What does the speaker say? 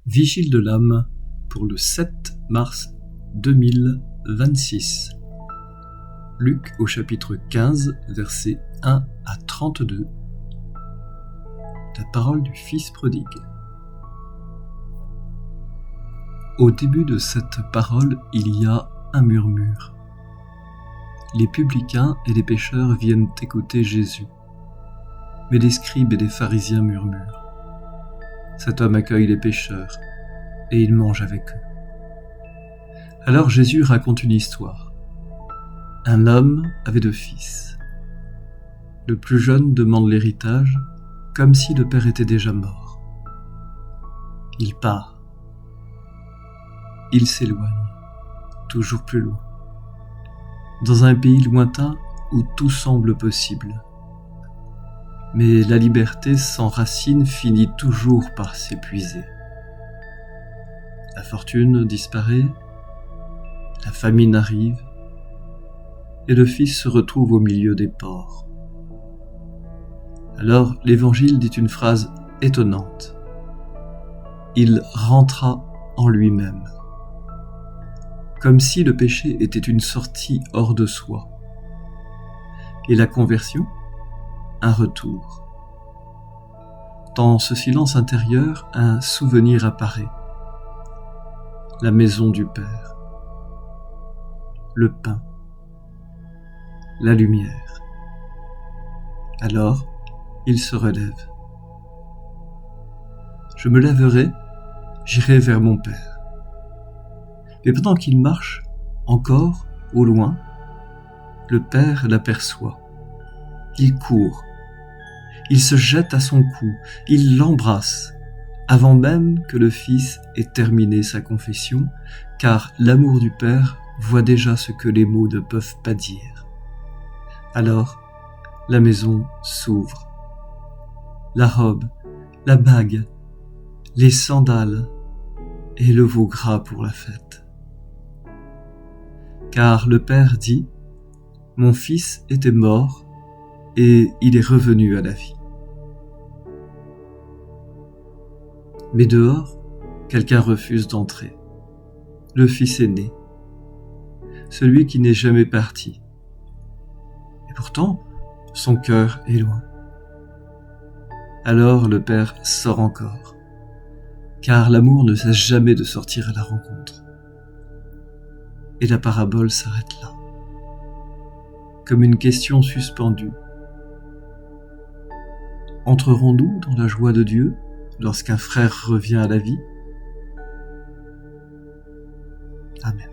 Vigile de l'âme pour le 7 mars 2026. Luc au chapitre 15, versets 1 à 32. La parole du Fils prodigue. Au début de cette parole, il y a un murmure. Les publicains et les pécheurs viennent écouter Jésus. Mais les scribes et les pharisiens murmurent. Cet homme accueille les pécheurs, et il mange avec eux. Alors Jésus raconte une histoire. Un homme avait 2 fils. Le plus jeune demande l'héritage, comme si le père était déjà mort. Il part. Il s'éloigne, toujours plus loin, dans un pays lointain où tout semble possible. Mais la liberté sans racine finit toujours par s'épuiser. La fortune disparaît, la famine arrive, et le fils se retrouve au milieu des porcs. Alors l'Évangile dit une phrase étonnante. Il rentra en lui-même, comme si le péché était une sortie hors de soi, et la conversion, un retour. Dans ce silence intérieur, un souvenir apparaît. La maison du Père, le pain, la lumière. Alors, il se relève. Je me lèverai, j'irai vers mon Père. Mais pendant qu'il marche, encore, au loin, le Père l'aperçoit. Il court. Il se jette à son cou. Il l'embrasse, avant même que le Fils ait terminé sa confession, car l'amour du Père voit déjà ce que les mots ne peuvent pas dire. Alors, la maison s'ouvre. La robe, la bague, les sandales et le veau gras pour la fête. Car le Père dit, « Mon Fils était mort, et il est revenu à la vie. » Mais dehors, quelqu'un refuse d'entrer. Le Fils aîné, celui qui n'est jamais parti. Et pourtant, son cœur est loin. Alors le Père sort encore, car l'amour ne cesse jamais de sortir à la rencontre. Et la parabole s'arrête là, comme une question suspendue. Entrerons-nous dans la joie de Dieu lorsqu'un frère revient à la vie ? Amen.